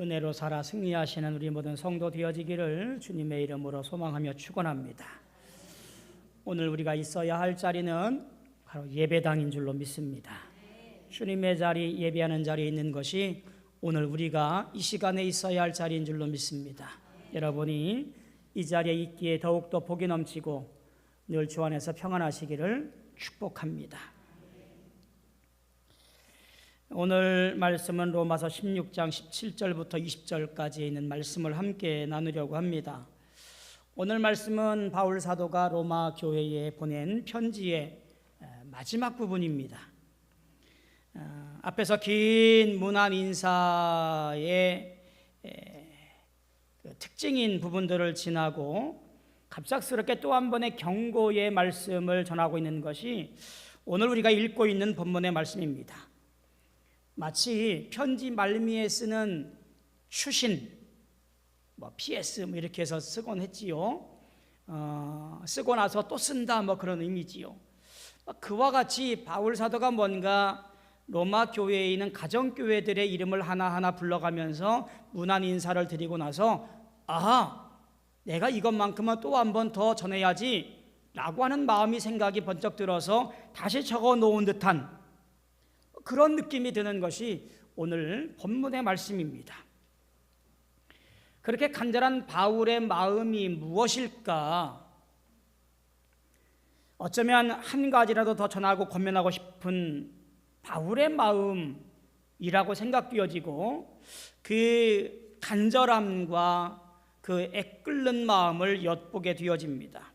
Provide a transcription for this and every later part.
은혜로 살아 승리하시는 우리 모든 성도 되어지기를 주님의 이름으로 소망하며 축원합니다. 오늘 우리가 있어야 할 자리는 바로 예배당인 줄로 믿습니다. 주님의 자리, 예배하는 자리에 있는 것이 오늘 우리가 이 시간에 있어야 할 자리인 줄로 믿습니다. 여러분이 이 자리에 있기에 더욱더 복이 넘치고 늘 주 안에서 평안하시기를 축복합니다. 오늘 말씀은 로마서 16장 17절부터 20절까지 있는 말씀을 함께 나누려고 합니다. 오늘 말씀은 바울 사도가 로마 교회에 보낸 편지의 마지막 부분입니다. 앞에서 긴 문안 인사의 특징인 부분들을 지나고 갑작스럽게 또 한 번의 경고의 말씀을 전하고 있는 것이 오늘 우리가 읽고 있는 본문의 말씀입니다. 마치 편지 말미에 쓰는 추신, PS 이렇게 해서 쓰곤 했지요. 쓰고 나서 또 쓴다 그런 의미지요. 그와 같이 바울 사도가 뭔가 로마 교회에 있는 가정교회들의 이름을 하나하나 불러가면서 문안 인사를 드리고 나서 내가 이것만큼은 또 한 번 더 전해야지 라고 하는 마음이 생각이 번쩍 들어서 다시 적어 놓은 듯한 그런 느낌이 드는 것이 오늘 본문의 말씀입니다. 그렇게 간절한 바울의 마음이 무엇일까? 어쩌면 한 가지라도 더 전하고 권면하고 싶은 바울의 마음이라고 생각되어지고 그 간절함과 그 애끓는 마음을 엿보게 되어집니다.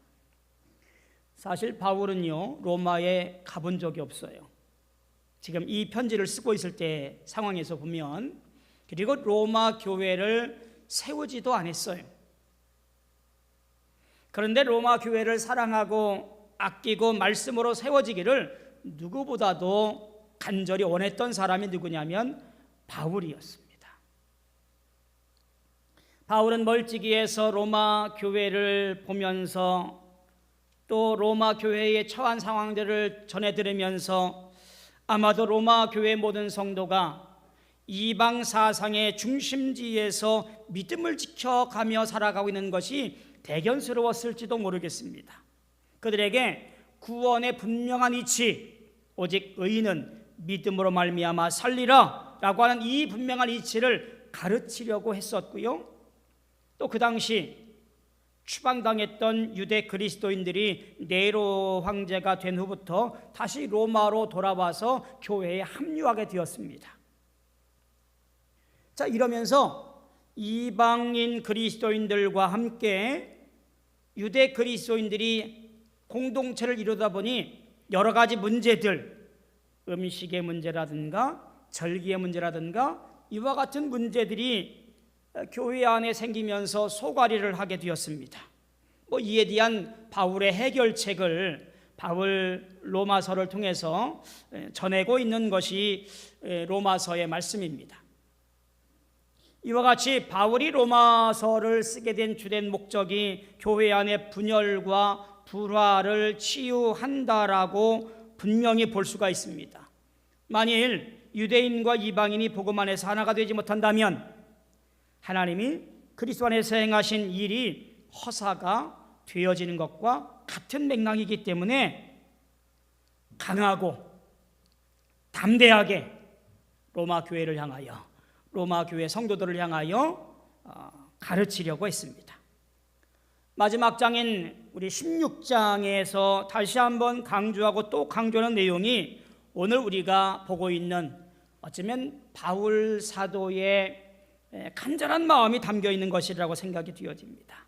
사실 바울은요, 로마에 가본 적이 없어요. 지금 이 편지를 쓰고 있을 때 상황에서 보면, 그리고 로마 교회를 세우지도 않았어요. 그런데 로마 교회를 사랑하고 아끼고 말씀으로 세워지기를 누구보다도 간절히 원했던 사람이 누구냐면 바울이었습니다. 바울은 멀찍이에서 로마 교회를 보면서 또 로마 교회의 처한 상황들을 전해 들으면서 아마도 로마 교회 모든 성도가 이방 사상의 중심지에서 믿음을 지켜가며 살아가고 있는 것이 대견스러웠을지도 모르겠습니다. 그들에게 구원의 분명한 이치, 오직 의인은 믿음으로 말미암아 살리라 라고 하는 이 분명한 이치를 가르치려고 했었고요. 또 그 당시 추방당했던 유대 그리스도인들이 네로 황제가 된 후부터 다시 로마로 돌아와서 교회에 합류하게 되었습니다. 자, 이러면서 이방인 그리스도인들과 함께 유대 그리스도인들이 공동체를 이루다 보니 여러 가지 문제들, 음식의 문제라든가 절기의 문제라든가 이와 같은 문제들이 교회 안에 생기면서 소가리를 하게 되었습니다. 이에 대한 바울의 해결책을 바울 로마서를 통해서 전하고 있는 것이 로마서의 말씀입니다. 이와 같이 바울이 로마서를 쓰게 된 주된 목적이 교회 안의 분열과 불화를 치유한다라고 분명히 볼 수가 있습니다. 만일 유대인과 이방인이 복음 안에서 하나가 되지 못한다면 하나님이 그리스도 안에서 행하신 일이 허사가 되어지는 것과 같은 맥락이기 때문에 강하고 담대하게 로마 교회를 향하여, 로마 교회 성도들을 향하여 가르치려고 했습니다. 마지막 장인 우리 16장에서 다시 한번 강조하고 또 강조하는 내용이 오늘 우리가 보고 있는 어쩌면 바울 사도의 간절한 마음이 담겨 있는 것이라고 생각이 되어집니다.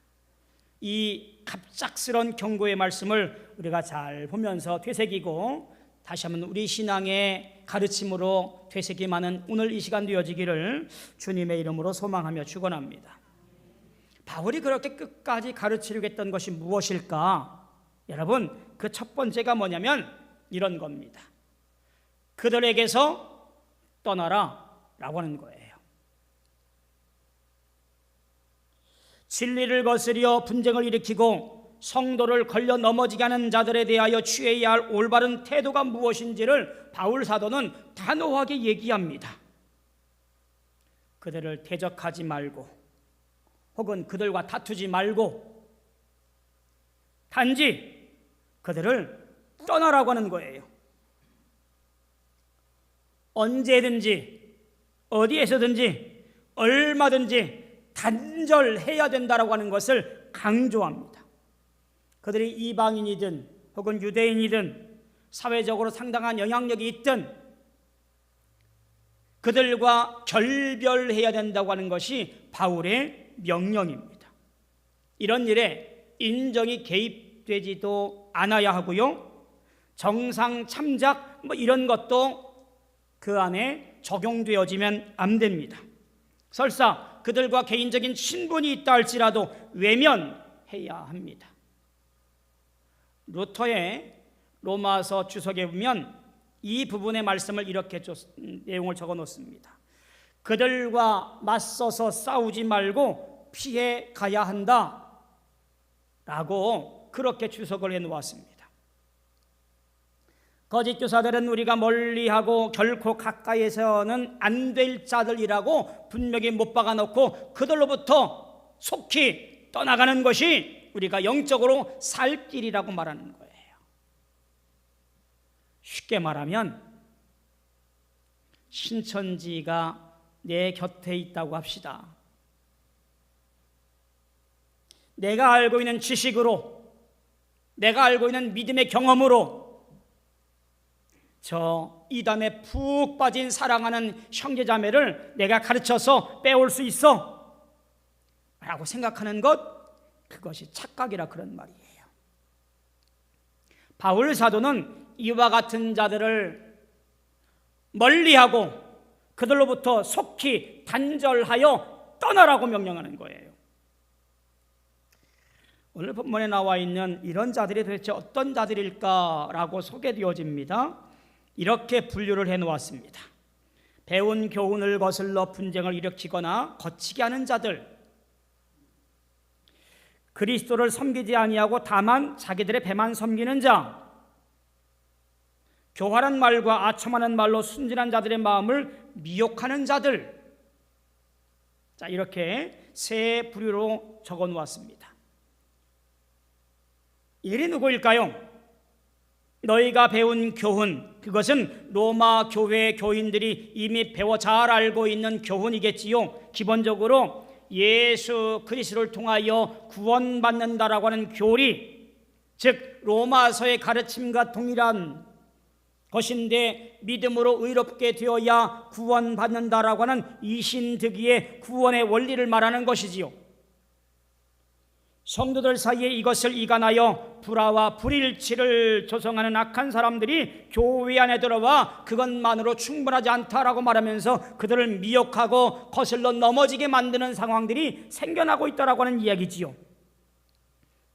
이 갑작스런 경고의 말씀을 우리가 잘 보면서 되새기고 다시 한번 우리 신앙의 가르침으로 되새김하는 오늘 이 시간 되어지기를 주님의 이름으로 소망하며 축원합니다. 바울이 그렇게 끝까지 가르치려고 했던 것이 무엇일까? 여러분, 그 첫 번째가 뭐냐면 이런 겁니다. 그들에게서 떠나라 라고 하는 거예요. 진리를 거스려 분쟁을 일으키고 성도를 걸려 넘어지게 하는 자들에 대하여 취해야 할 올바른 태도가 무엇인지를 바울 사도는 단호하게 얘기합니다. 그들을 대적하지 말고 혹은 그들과 다투지 말고 단지 그들을 떠나라고 하는 거예요. 언제든지 어디에서든지 얼마든지 단절해야 된다라고 하는 것을 강조합니다. 그들이 이방인이든 혹은 유대인이든 사회적으로 상당한 영향력이 있든 그들과 결별해야 된다고 하는 것이 바울의 명령입니다. 이런 일에 인정이 개입되지도 않아야 하고요, 정상 참작 이런 것도 그 안에 적용되어지면 안 됩니다. 설사 그들과 개인적인 친분이 있다 할지라도 외면해야 합니다. 루터의 로마서 주석에 보면 이 부분의 말씀을 이렇게 내용을 적어 놓습니다. 그들과 맞서서 싸우지 말고 피해 가야 한다 라고 그렇게 주석을 해 놓았습니다. 거짓 교사들은 우리가 멀리하고 결코 가까이에서는 안 될 자들이라고 분명히 못 박아 놓고 그들로부터 속히 떠나가는 것이 우리가 영적으로 살 길이라고 말하는 거예요. 쉽게 말하면 신천지가 내 곁에 있다고 합시다. 내가 알고 있는 지식으로, 내가 알고 있는 믿음의 경험으로 저 이단에 푹 빠진 사랑하는 형제자매를 내가 가르쳐서 빼올 수 있어 라고 생각하는 것, 그것이 착각이라 그런 말이에요. 바울 사도는 이와 같은 자들을 멀리하고 그들로부터 속히 단절하여 떠나라고 명령하는 거예요. 오늘 본문에 나와 있는 이런 자들이 도대체 어떤 자들일까라고 소개되어집니다. 이렇게 분류를 해놓았습니다. 배운 교훈을 거슬러 분쟁을 일으키거나 거치게 하는 자들, 그리스도를 섬기지 아니하고 다만 자기들의 배만 섬기는 자, 교활한 말과 아첨하는 말로 순진한 자들의 마음을 미혹하는 자들. 자, 이렇게 세 부류로 적어 놓았습니다. 이들이 누구일까요? 너희가 배운 교훈, 그것은 로마 교회 교인들이 이미 배워 잘 알고 있는 교훈이겠지요. 기본적으로 예수 그리스도를 통하여 구원받는다라고 하는 교리, 즉 로마서의 가르침과 동일한 것인데 믿음으로 의롭게 되어야 구원받는다라고 하는 이신득이의 구원의 원리를 말하는 것이지요. 성도들 사이에 이것을 이간하여 불화와 불일치를 조성하는 악한 사람들이 교회 안에 들어와 그것만으로 충분하지 않다라고 말하면서 그들을 미혹하고 거슬러 넘어지게 만드는 상황들이 생겨나고 있다라고 하는 이야기지요.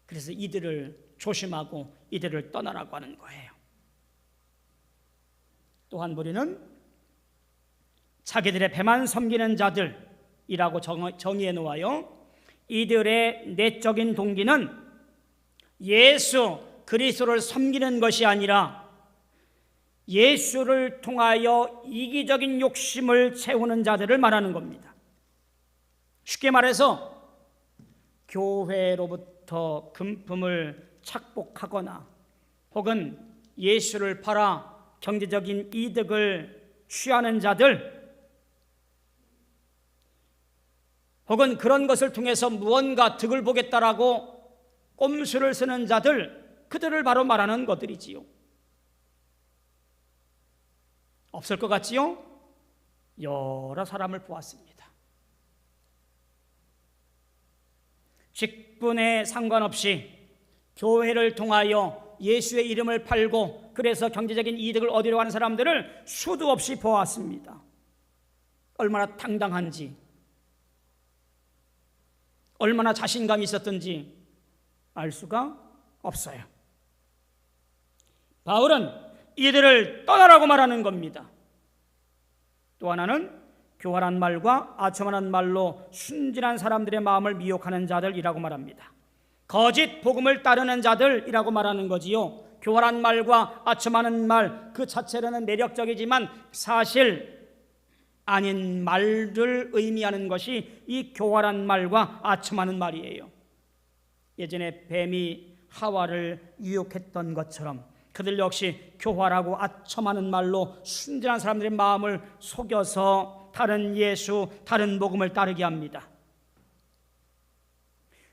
그래서 이들을 조심하고 이들을 떠나라고 하는 거예요. 또 한 부류는 자기들의 배만 섬기는 자들이라고 정의해 놓아요. 이들의 내적인 동기는 예수 그리스도를 섬기는 것이 아니라 예수를 통하여 이기적인 욕심을 채우는 자들을 말하는 겁니다. 쉽게 말해서 교회로부터 금품을 착복하거나 혹은 예수를 팔아 경제적인 이득을 취하는 자들, 혹은 그런 것을 통해서 무언가 득을 보겠다라고 꼼수를 쓰는 자들, 그들을 바로 말하는 것들이지요. 없을 것 같지요? 여러 사람을 보았습니다. 직분에 상관없이 교회를 통하여 예수의 이름을 팔고 그래서 경제적인 이득을 얻으려고 하는 사람들을 수도 없이 보았습니다. 얼마나 당당한지, 얼마나 자신감이 있었던지 알 수가 없어요. 바울은 이들을 떠나라고 말하는 겁니다. 또 하나는 교활한 말과 아첨하는 말로 순진한 사람들의 마음을 미혹하는 자들이라고 말합니다. 거짓 복음을 따르는 자들이라고 말하는 거지요. 교활한 말과 아첨하는 말 그 자체로는 매력적이지만 사실 아닌 말을 의미하는 것이 이 교활한 말과 아첨하는 말이에요. 예전에 뱀이 하와를 유혹했던 것처럼 그들 역시 교활하고 아첨하는 말로 순진한 사람들의 마음을 속여서 다른 예수, 다른 복음을 따르게 합니다.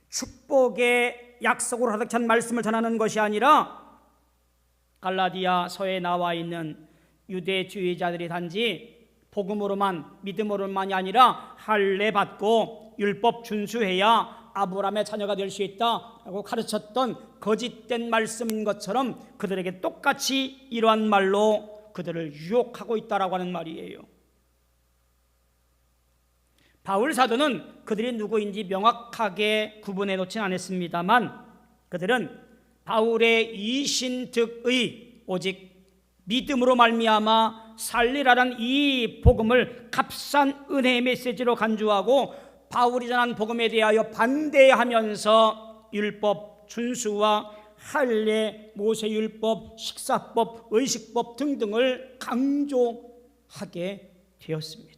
축복의 약속으로 가득 찬 말씀을 전하는 것이 아니라 갈라디아서에 나와 있는 유대주의자들이 단지 복음으로만, 믿음으로만이 아니라 할례 받고 율법 준수해야 아브라함의 자녀가 될 수 있다라고 가르쳤던 거짓된 말씀인 것처럼 그들에게 똑같이 이러한 말로 그들을 유혹하고 있다라고 하는 말이에요. 바울 사도는 그들이 누구인지 명확하게 구분해 놓진 않았습니다만 그들은 바울의 이신득의 오직 믿음으로 말미암아 살리라는 이 복음을 값싼 은혜의 메시지로 간주하고 바울이 전한 복음에 대하여 반대하면서 율법 준수와 할례, 모세율법, 식사법, 의식법 등등을 강조하게 되었습니다.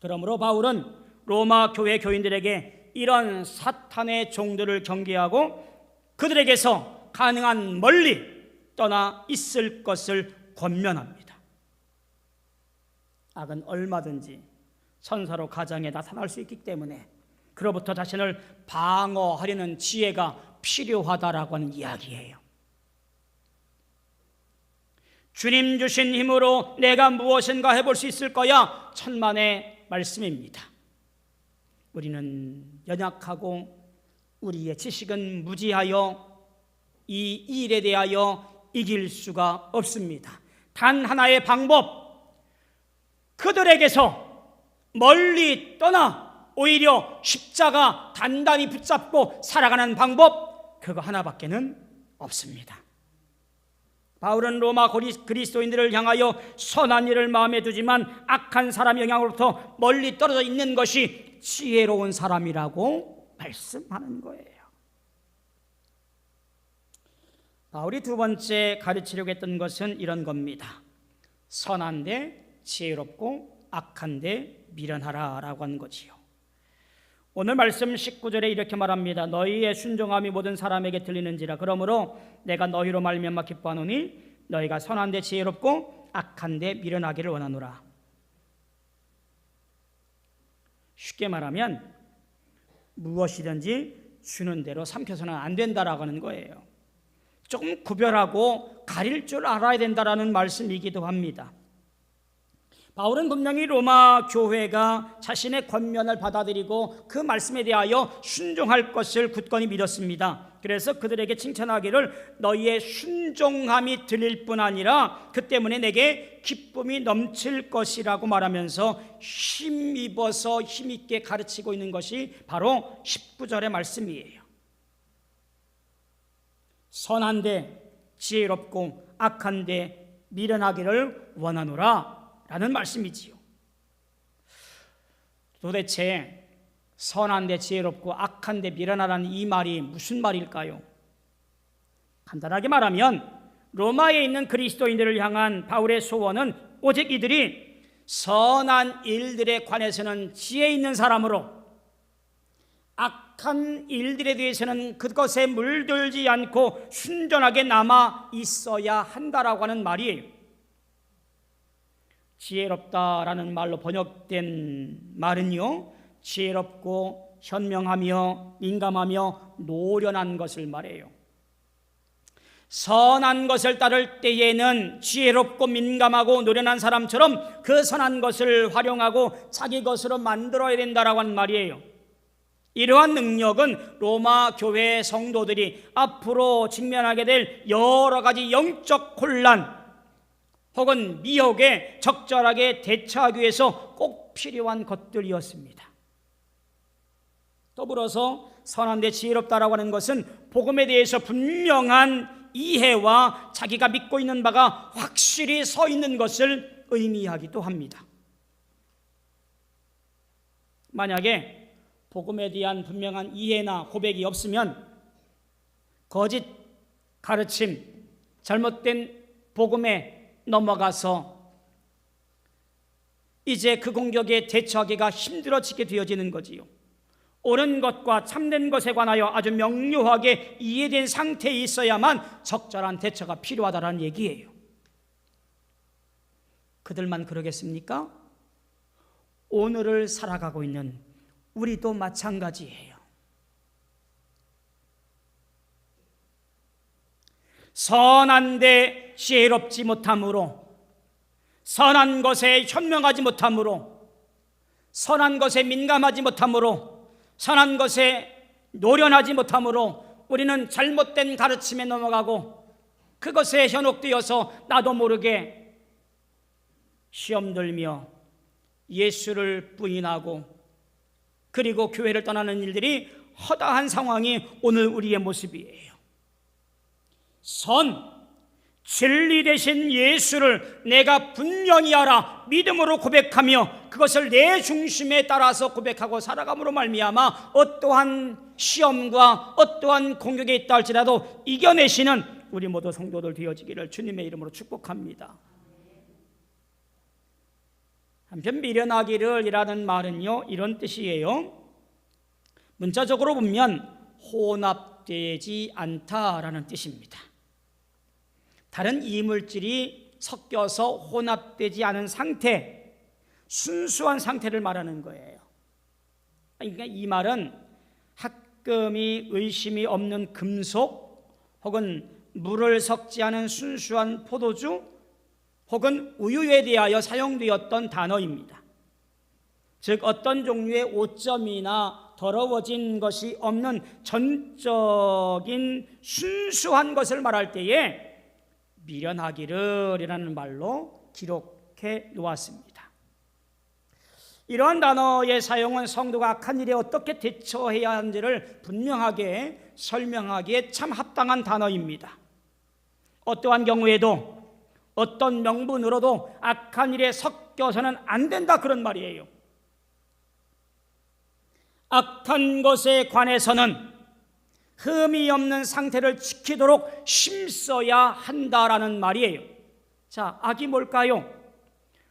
그러므로 바울은 로마 교회 교인들에게 이런 사탄의 종들을 경계하고 그들에게서 가능한 멀리 떠나 있을 것을 권면합니다. 악은 얼마든지 천사로 가정에 나타날 수 있기 때문에 그로부터 자신을 방어하려는 지혜가 필요하다라고 하는 이야기예요. 주님 주신 힘으로 내가 무엇인가 해볼 수 있을 거야 천만의 말씀입니다. 우리는 연약하고 우리의 지식은 무지하여 이 일에 대하여 이길 수가 없습니다. 단 하나의 방법, 그들에게서 멀리 떠나 오히려 십자가 단단히 붙잡고 살아가는 방법, 그거 하나밖에는 없습니다. 바울은 로마 그리스도인들을 향하여 선한 일을 마음에 두지만 악한 사람 영향으로부터 멀리 떨어져 있는 것이 지혜로운 사람이라고 말씀하는 거예요. 바울이 두 번째 가르치려고 했던 것은 이런 겁니다. 선한데 지혜롭고 악한데 미련하라 라고 하는 거지요. 오늘 말씀 19절에 이렇게 말합니다. 너희의 순종함이 모든 사람에게 들리는지라. 그러므로 내가 너희로 말미암아 기뻐하노니 너희가 선한데 지혜롭고 악한데 미련하기를 원하노라. 쉽게 말하면 무엇이든지 주는 대로 삼켜서는 안 된다라고 하는 거예요. 조금 구별하고 가릴 줄 알아야 된다라는 말씀이기도 합니다. 바울은 분명히 로마 교회가 자신의 권면을 받아들이고 그 말씀에 대하여 순종할 것을 굳건히 믿었습니다. 그래서 그들에게 칭찬하기를 너희의 순종함이 들릴 뿐 아니라 그 때문에 내게 기쁨이 넘칠 것이라고 말하면서 힘입어서 힘있게 가르치고 있는 것이 바로 19절의 말씀이에요. 선한데 지혜롭고 악한데 미련하기를 원하노라 라는 말씀이지요. 도대체 선한데 지혜롭고 악한데 미련하라는 이 말이 무슨 말일까요? 간단하게 말하면 로마에 있는 그리스도인들을 향한 바울의 소원은 오직 이들이 선한 일들에 관해서는 지혜 있는 사람으로 악한 일들에 대해서는 그것에 물들지 않고 순전하게 남아 있어야 한다라고 하는 말이에요. 지혜롭다라는 말로 번역된 말은요, 지혜롭고 현명하며 민감하며 노련한 것을 말해요. 선한 것을 따를 때에는 지혜롭고 민감하고 노련한 사람처럼 그 선한 것을 활용하고 자기 것으로 만들어야 된다라고 하는 말이에요. 이러한 능력은 로마 교회 성도들이 앞으로 직면하게 될 여러 가지 영적 혼란 혹은 미혹에 적절하게 대처하기 위해서 꼭 필요한 것들이었습니다. 더불어서 선한데 지혜롭다라고 하는 것은 복음에 대해서 분명한 이해와 자기가 믿고 있는 바가 확실히 서 있는 것을 의미하기도 합니다. 만약에 복음에 대한 분명한 이해나 고백이 없으면 거짓 가르침, 잘못된 복음에 넘어가서 이제 그 공격에 대처하기가 힘들어지게 되어지는 거지요. 옳은 것과 참된 것에 관하여 아주 명료하게 이해된 상태에 있어야만 적절한 대처가 필요하다는 얘기예요. 그들만 그러겠습니까? 오늘을 살아가고 있는 우리도 마찬가지예요. 선한데 지혜롭지 못함으로, 선한 것에 현명하지 못함으로, 선한 것에 민감하지 못함으로, 선한 것에 노련하지 못함으로 우리는 잘못된 가르침에 넘어가고 그것에 현혹되어서 나도 모르게 시험 들며 예수를 부인하고 그리고 교회를 떠나는 일들이 허다한 상황이 오늘 우리의 모습이에요. 진리 되신 예수를 내가 분명히 알아 믿음으로 고백하며 그것을 내 중심에 따라서 고백하고 살아감으로 말미암아 어떠한 시험과 어떠한 공격에 있다 할지라도 이겨내시는 우리 모두 성도들 되어지기를 주님의 이름으로 축복합니다. 한편 미련하기를 이라는 말은요, 이런 뜻이에요. 문자적으로 보면 혼합되지 않다라는 뜻입니다. 다른 이물질이 섞여서 혼합되지 않은 상태, 순수한 상태를 말하는 거예요. 그러니까 이 말은 합금이 의심이 없는 금속 혹은 물을 섞지 않은 순수한 포도주 혹은 우유에 대하여 사용되었던 단어입니다. 즉 어떤 종류의 오점이나 더러워진 것이 없는 전적인 순수한 것을 말할 때에 미련하기를 이라는 말로 기록해 놓았습니다. 이러한 단어의 사용은 성도가 악한 일에 어떻게 대처해야 하는지를 분명하게 설명하기에 참 합당한 단어입니다. 어떠한 경우에도 어떤 명분으로도 악한 일에 섞여서는 안 된다, 그런 말이에요. 악한 것에 관해서는 흠이 없는 상태를 지키도록 힘써야 한다라는 말이에요. 자, 악이 뭘까요?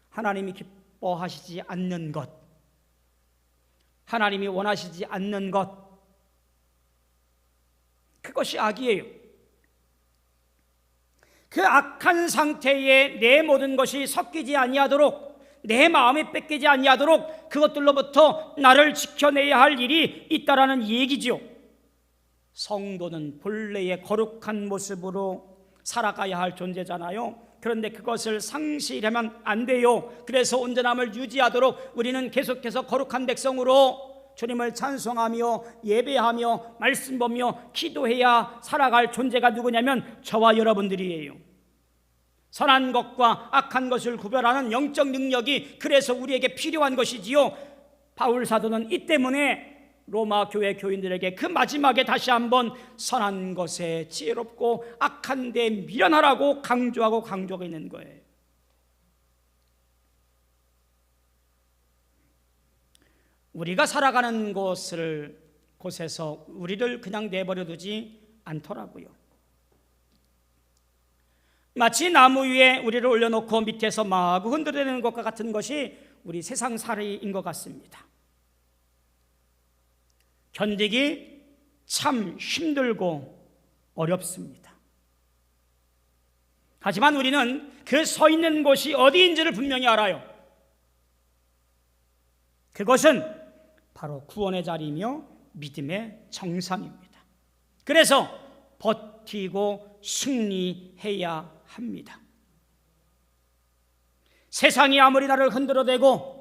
하나님이 기뻐하시지 않는 것, 하나님이 원하시지 않는 것, 그것이 악이에요. 그 악한 상태에 내 모든 것이 섞이지 아니하도록, 내 마음이 뺏기지 아니하도록 그것들로부터 나를 지켜내야 할 일이 있다라는 얘기죠. 성도는 본래의 거룩한 모습으로 살아가야 할 존재잖아요. 그런데 그것을 상실하면 안 돼요. 그래서 온전함을 유지하도록 우리는 계속해서 거룩한 백성으로 주님을 찬송하며 예배하며 말씀 보며 기도해야 살아갈 존재가 누구냐면 저와 여러분들이에요. 선한 것과 악한 것을 구별하는 영적 능력이 그래서 우리에게 필요한 것이지요. 바울 사도는 이 때문에 로마 교회 교인들에게 그 마지막에 다시 한번 선한 것에 지혜롭고 악한 데 미련하라고 강조하고 있는 거예요. 우리가 살아가는 곳에서 우리를 그냥 내버려 두지 않더라고요. 마치 나무 위에 우리를 올려놓고 밑에서 마구 흔들어내는 것과 같은 것이 우리 세상살이인 것 같습니다. 견디기 참 힘들고 어렵습니다. 하지만 우리는 그 서 있는 곳이 어디인지를 분명히 알아요. 그것은 바로 구원의 자리이며 믿음의 정상입니다. 그래서 버티고 승리해야 합니다. 세상이 아무리 나를 흔들어대고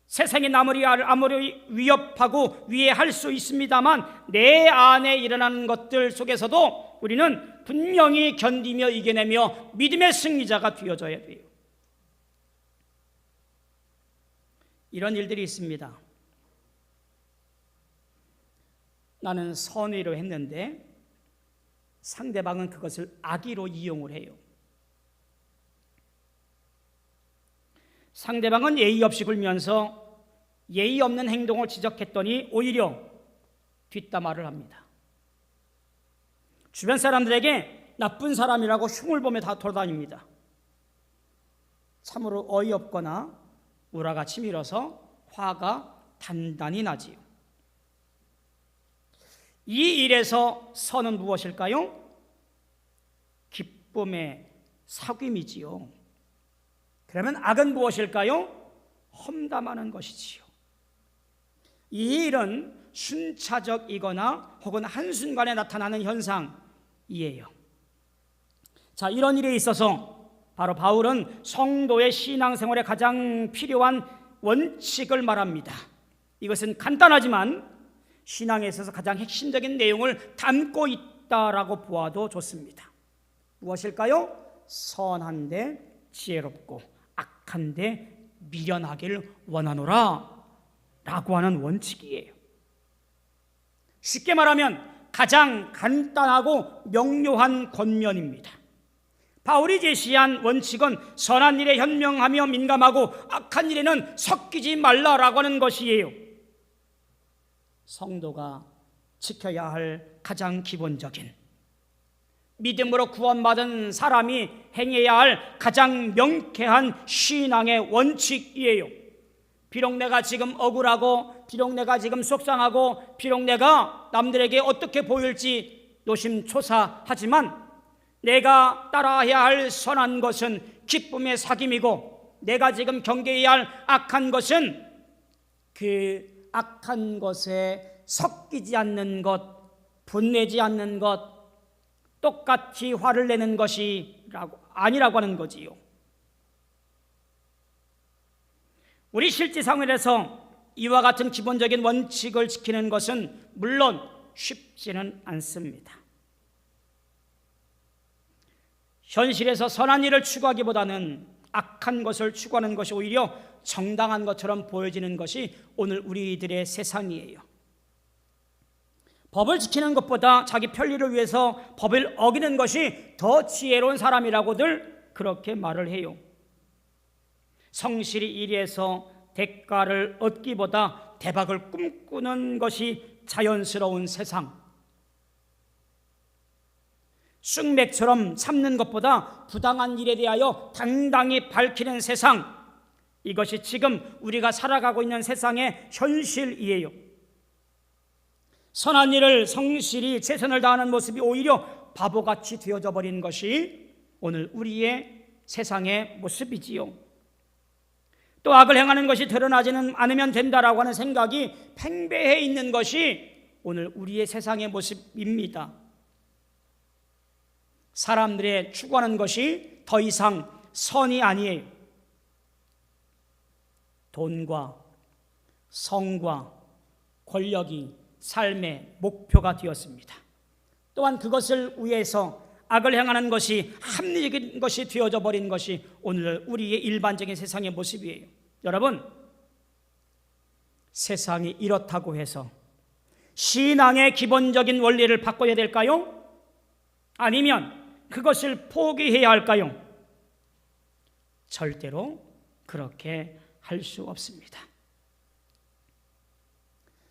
세상이 아무리 위협하고 위해할 수 있습니다만 내 안에 일어나는 것들 속에서도 우리는 분명히 견디며 이겨내며 믿음의 승리자가 되어져야 돼요. 이런 일들이 있습니다. 나는 선의로 했는데 상대방은 그것을 악의로 이용을 해요. 상대방은 예의 없이 굴면서 예의 없는 행동을 지적했더니 오히려 뒷담화를 합니다. 주변 사람들에게 나쁜 사람이라고 흉을 보며 다 돌아다닙니다. 참으로 어이없거나 우라가 치밀어서 화가 단단히 나지요. 이 일에서 선은 무엇일까요? 기쁨의 사귐이지요. 그러면 악은 무엇일까요? 험담하는 것이지요. 이 일은 순차적이거나 혹은 한순간에 나타나는 현상이에요. 자, 이런 일에 있어서 바로 바울은 성도의 신앙생활에 가장 필요한 원칙을 말합니다. 이것은 간단하지만 신앙에 있어서 가장 핵심적인 내용을 담고 있다라고 보아도 좋습니다. 무엇일까요? 선한데 지혜롭고 악한데 미련하길 원하노라 라고 하는 원칙이에요. 쉽게 말하면 가장 간단하고 명료한 권면입니다. 바울이 제시한 원칙은 선한 일에 현명하며 민감하고 악한 일에는 섞이지 말라라고 하는 것이에요. 성도가 지켜야 할 가장 기본적인, 믿음으로 구원받은 사람이 행해야 할 가장 명쾌한 신앙의 원칙이에요. 비록 내가 지금 억울하고, 비록 내가 지금 속상하고, 비록 내가 남들에게 어떻게 보일지 노심초사하지만 내가 따라해야 할 선한 것은 기쁨의 사귐이고, 내가 지금 경계해야 할 악한 것은 그 악한 것에 섞이지 않는 것, 분내지 않는 것, 똑같이 화를 내는 것이 아니라고 하는 거지요. 우리 실제 생활에서 이와 같은 기본적인 원칙을 지키는 것은 물론 쉽지는 않습니다. 현실에서 선한 일을 추구하기보다는 악한 것을 추구하는 것이 오히려 정당한 것처럼 보여지는 것이 오늘 우리들의 세상이에요. 법을 지키는 것보다 자기 편리를 위해서 법을 어기는 것이 더 지혜로운 사람이라고들 그렇게 말을 해요. 성실히 일해서 대가를 얻기보다 대박을 꿈꾸는 것이 자연스러운 세상, 쑥맥처럼 참는 것보다 부당한 일에 대하여 당당히 밝히는 세상, 이것이 지금 우리가 살아가고 있는 세상의 현실이에요. 선한 일을 성실히 최선을 다하는 모습이 오히려 바보같이 되어져 버린 것이 오늘 우리의 세상의 모습이지요. 또 악을 행하는 것이 드러나지는 않으면 된다라고 하는 생각이 팽배해 있는 것이 오늘 우리의 세상의 모습입니다. 사람들의 추구하는 것이 더 이상 선이 아니에요. 돈과 성과 권력이 삶의 목표가 되었습니다. 또한 그것을 위해서 악을 행하는 것이 합리적인 것이 되어져 버린 것이 오늘 우리의 일반적인 세상의 모습이에요. 여러분, 세상이 이렇다고 해서 신앙의 기본적인 원리를 바꿔야 될까요? 아니면 그것을 포기해야 할까요? 절대로 그렇게 할 수 없습니다.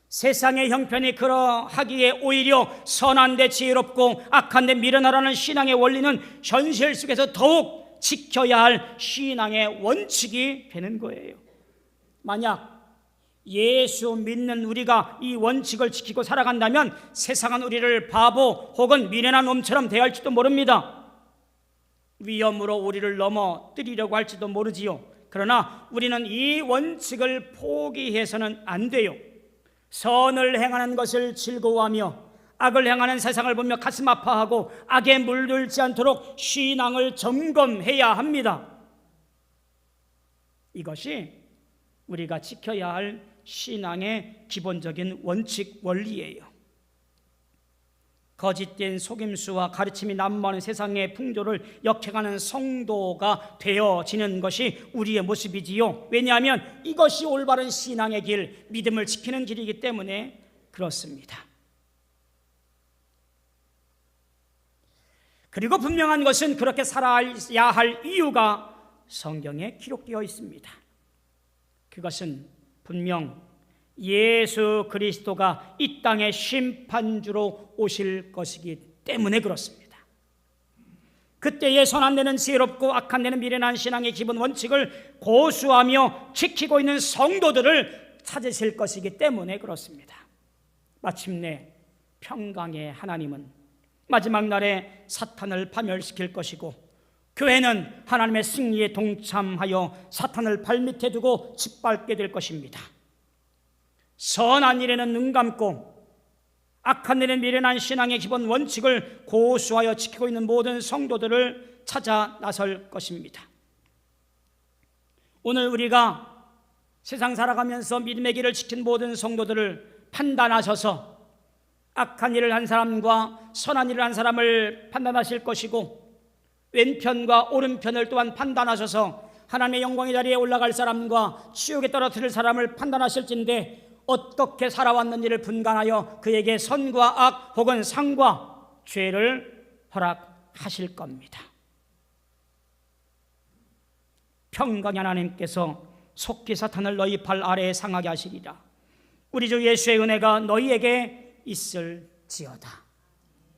세상의 형편이 그러하기에 오히려 선한데 지혜롭고 악한데 미련하라는 신앙의 원리는 현실 속에서 더욱 지켜야 할 신앙의 원칙이 되는 거예요. 만약 예수 믿는 우리가 이 원칙을 지키고 살아간다면 세상은 우리를 바보 혹은 미련한 놈처럼 대할지도 모릅니다. 위험으로 우리를 넘어뜨리려고 할지도 모르지요. 그러나 우리는 이 원칙을 포기해서는 안 돼요. 선을 행하는 것을 즐거워하며 악을 행하는 세상을 보며 가슴 아파하고 악에 물들지 않도록 신앙을 점검해야 합니다. 이것이 우리가 지켜야 할 신앙의 기본적인 원칙 원리예요. 거짓된 속임수와 가르침이 난무하는 세상의 풍조를 역행하는 성도가 되어지는 것이 우리의 모습이지요. 왜냐하면 이것이 올바른 신앙의 길, 믿음을 지키는 길이기 때문에 그렇습니다. 그리고 분명한 것은 그렇게 살아야 할 이유가 성경에 기록되어 있습니다. 그것은 분명 예수 그리스도가 이 땅의 심판주로 오실 것이기 때문에 그렇습니다. 그때의 선한 데는 지혜롭고 악한 데는 미련한 신앙의 기본 원칙을 고수하며 지키고 있는 성도들을 찾으실 것이기 때문에 그렇습니다. 마침내 평강의 하나님은 마지막 날에 사탄을 파멸시킬 것이고, 교회는 하나님의 승리에 동참하여 사탄을 발밑에 두고 짓밟게 될 것입니다. 선한 일에는 눈 감고 악한 일은 미련한 신앙의 기본 원칙을 고수하여 지키고 있는 모든 성도들을 찾아 나설 것입니다. 오늘 우리가 세상 살아가면서 믿음의 길을 지킨 모든 성도들을 판단하셔서 악한 일을 한 사람과 선한 일을 한 사람을 판단하실 것이고, 왼편과 오른편을 또한 판단하셔서 하나님의 영광의 자리에 올라갈 사람과 지옥에 떨어뜨릴 사람을 판단하실진데, 어떻게 살아왔는지를 분간하여 그에게 선과 악 혹은 상과 죄를 허락하실 겁니다. 평강의 하나님께서 속히 사탄을 너희 발 아래에 상하게 하시리라. 우리 주 예수의 은혜가 너희에게 있을지어다.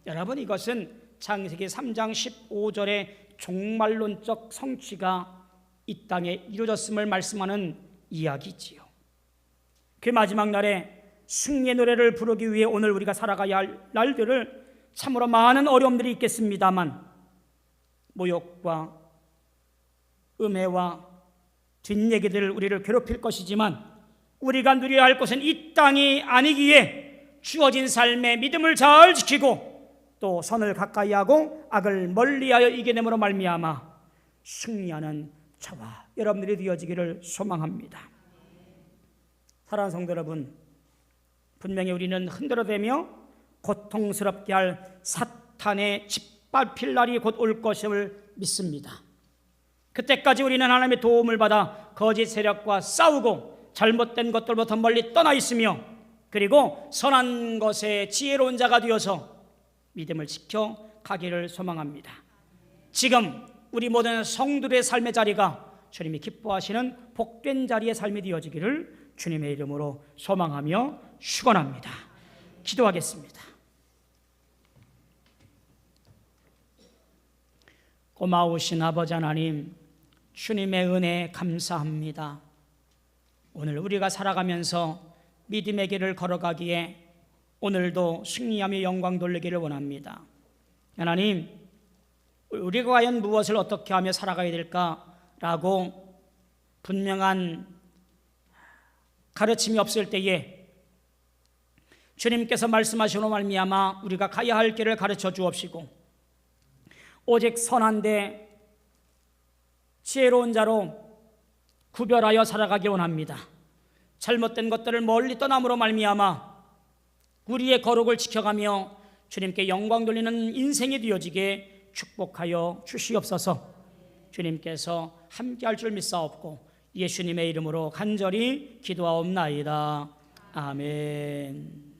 여러분, 이것은 창세기 3장 15절의 종말론적 성취가 이 땅에 이루어졌음을 말씀하는 이야기지요. 그 마지막 날에 승리의 노래를 부르기 위해 오늘 우리가 살아가야 할 날들을 참으로 많은 어려움들이 있겠습니다만, 모욕과 음해와 뒷얘기들 우리를 괴롭힐 것이지만, 우리가 누려야 할 것은 이 땅이 아니기에 주어진 삶의 믿음을 잘 지키고 또 선을 가까이 하고 악을 멀리하여 이겨냄으로 말미암아 승리하는 저와 여러분들이 되어지기를 소망합니다. 사랑하는 성도 여러분, 분명히 우리는 흔들어대며 고통스럽게 할 사탄의 짓밟힐 날이 곧 올 것을 믿습니다. 그때까지 우리는 하나님의 도움을 받아 거짓 세력과 싸우고 잘못된 것들부터 멀리 떠나 있으며, 그리고 선한 것에 지혜로운 자가 되어서 믿음을 지켜 가기를 소망합니다. 지금 우리 모든 성도들의 삶의 자리가 주님이 기뻐하시는 복된 자리의 삶이 되어지기를 주님의 이름으로 소망하며 축원합니다. 기도하겠습니다. 고마우신 아버지 하나님, 주님의 은혜에 감사합니다. 오늘 우리가 살아가면서 믿음의 길을 걸어가기에 오늘도 승리하며 영광 돌리기를 원합니다. 하나님, 우리가 과연 무엇을 어떻게 하며 살아가야 될까라고 분명한 가르침이 없을 때에 주님께서 말씀하시고 말미암아 우리가 가야 할 길을 가르쳐 주옵시고, 오직 선한데 지혜로운 자로 구별하여 살아가기 원합니다. 잘못된 것들을 멀리 떠남으로 말미암아 우리의 거룩을 지켜가며 주님께 영광 돌리는 인생이 되어지게 축복하여 주시옵소서. 주님께서 함께할 줄 믿사옵고 예수님의 이름으로 간절히 기도하옵나이다. 아멘.